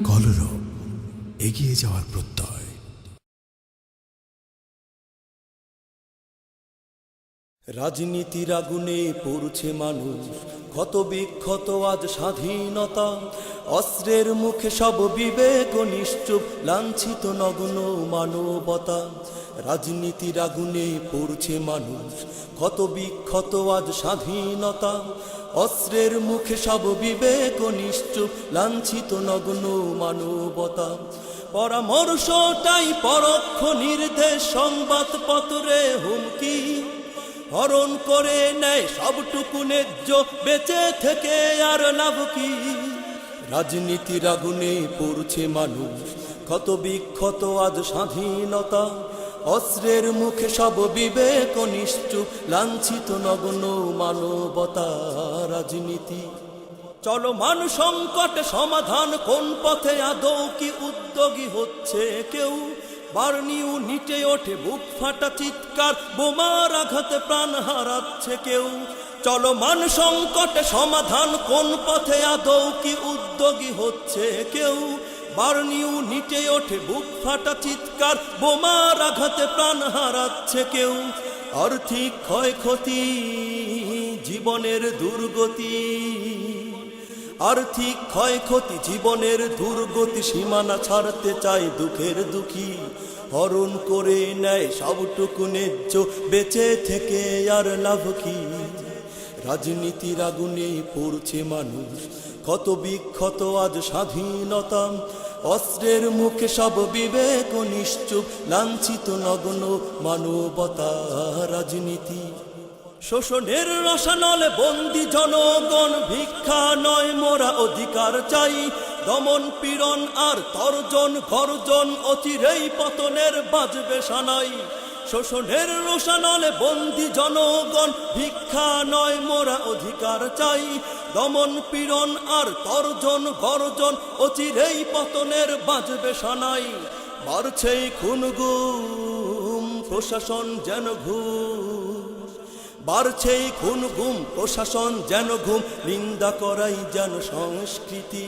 কলরব, এগিয়ে যাওয়ার প্রত্যয়। রাজনীতির আগুনে পড়ছে মানুষ, ক্ষত বিক্ষত আজ স্বাধীনতা। অস্ত্রের মুখে সব বিবেক নিশ্চুপ, লাঞ্ছিত নগ্ন মানবতা। রাজনীতির আগুনে পড়ছে মানুষ, ক্ষত বিক্ষত আজ স্বাধীনতা। অস্ত্রের মুখে সব বিবেক নিশ্চুপ, লাঞ্ছিত নগ্ন মানবতা। পরামর্শটাই পরোক্ষ নির্দেশ, সংবাদপত্রে হুমকি। হরণ করে নেয় সবটুকু ন্যায্য, বেঁচে থেকে আর লাভ কি? রাজনীতির আগুনে পড়ছে মানুষ, ক্ষত বিক্ষত আজ স্বাধীনতা। অস্ত্রের মুখে সব বিবেক নিশ্চুপ, লাঞ্ছিত নগ্ন মানবতা। রাজনীতি চলমান সংকট সমাধান কোন পথে, আদৌ কি উদ্যোগী হচ্ছে কেউ? বার্নিউ নিচে ওঠে বুক ফাটা চিৎকার, বোমার আঘাতে প্রাণ হারাচ্ছে কেউ। চলমান সংকট সমাধান কোন পথে, আদৌ কি উদ্যোগী হচ্ছে কেউ? বার্নিউ নিচে ওঠে বুক ফাটা চিৎকার, বোমার আঘাতে প্রাণ হারাচ্ছে কেউ। আর্থিক ক্ষয়ক্ষতি, জীবনের দুর্গতি। আর্থিক ক্ষয়ক্ষতি, জীবনের দুর্গতি, সীমানা ছাড়তে চায় দুঃখের দুঃখী। হরণ করে নেয় সবটুকু ন্যায্য, বেঁচে থেকে আর লাভ কি? রাজনীতির আগুনে পড়ছে মানুষ, ক্ষত বিক্ষত আজ স্বাধীনতা। অস্ত্রের মুখে সব বিবেক নিশ্চুপ, লাঞ্ছিত নগ্ন মানবতা। রাজনীতি শোষণের রসানলে বন্দি জনগণ, ভিক্ষা নয় মোরা অধিকার চাই। দমন পীড়ন আর তর্জন গর্জন, অচিরেই পতনের বাজবে সানাই। শোষণের রসানলে বন্দি জনগণ, ভিক্ষা নয় মোরা অধিকার চাই। দমন পীড়ন আর তর্জন গর্জন, অচিরেই পতনের বাজবে সানাই। বাড়ছেই খুন গুম, প্রশাসন যেন ঘুম। বাড়ছেই খুন গুম, প্রশাসন যেন ঘুম। নিন্দা করাই যেন সংস্কৃতি।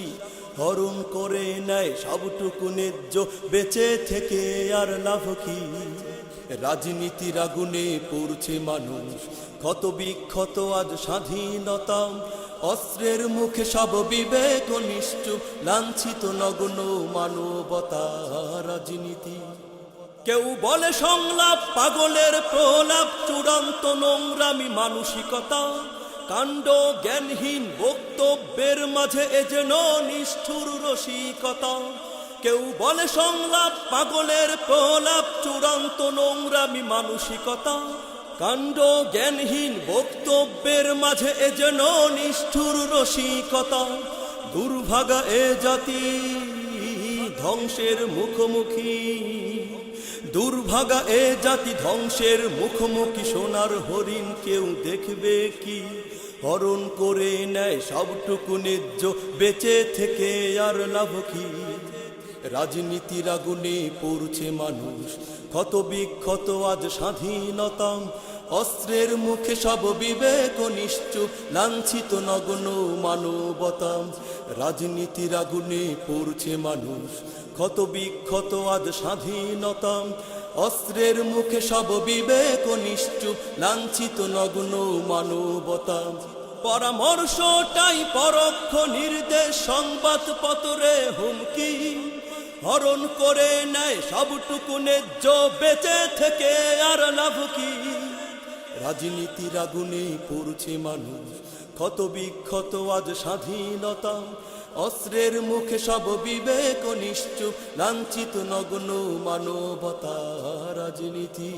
হরণ করে নেয় সবটুকু ন্যায্য, বেঁচে থেকে আর লাভ কি? রাজনীতির আগুনে পড়ছে মানুষ, ক্ষত বিক্ষত আজ স্বাধীনতা। অস্ত্রের মুখে সব বিবেক নিশ্চুপ, লাঞ্ছিত নগ্ন মানবতা। রাজনীতি কেউ বলে সংলাপ, পাগলের প্রলাপ, চূড়ান্ত নোংরামি মানসিকতা। কাণ্ড জ্ঞানহীন বক্তব্যের মাঝে এ যেন নিষ্ঠুর রসিকতা। কেউ বলে সংলাপ, পাগলের প্রলাপ, চূড়ান্ত নোংরামি মানসিকতা। কাণ্ড জ্ঞানহীন বক্তব্যের মাঝে এ যেন নিষ্ঠুর রসিকতা। দুর্ভাগা এ জাতি ধ্বংসের মুখোমুখি। দুর্ভাগা এ জাতি ধ্বংসের মুখোমুখি। সোনার হরিণ কেউ দেখবে কি? হরণ করে নেয় সবটুকু ন্যায্য, বেঁচে থেকে আর লাভ কি? রাজনীতির আগুনে পড়ছে মানুষ, ক্ষত বিক্ষত আজ স্বাধীনতা। অস্ত্রের মুখে সব বিবেক নিশ্চুপ, লাঞ্ছিত নগ্ন মানবতা। রাজনীতির আগুনে পড়ছে মানুষ, ক্ষত বিক্ষত আজ স্বাধীনতা। অস্ত্রের মুখে সব বিবেক নিশ্চুপ, লাঞ্ছিত নগ্ন মানবতা। পরামর্শটাই পরোক্ষ নির্দেশ, সংবাদপত্রে হুমকি। হরণ করে নেয় সবটুকু ন্যায্য, বেঁচে থেকে আর লাভ কি? রাজনীতির আগুনে পড়ছে মানুষ, ক্ষত বিক্ষত আজ স্বাধীনতা। অস্ত্রের মুখে সব বিবেক নিশ্চুপ, লাঞ্ছিত নগ্ন মানবতা। রাজনীতি।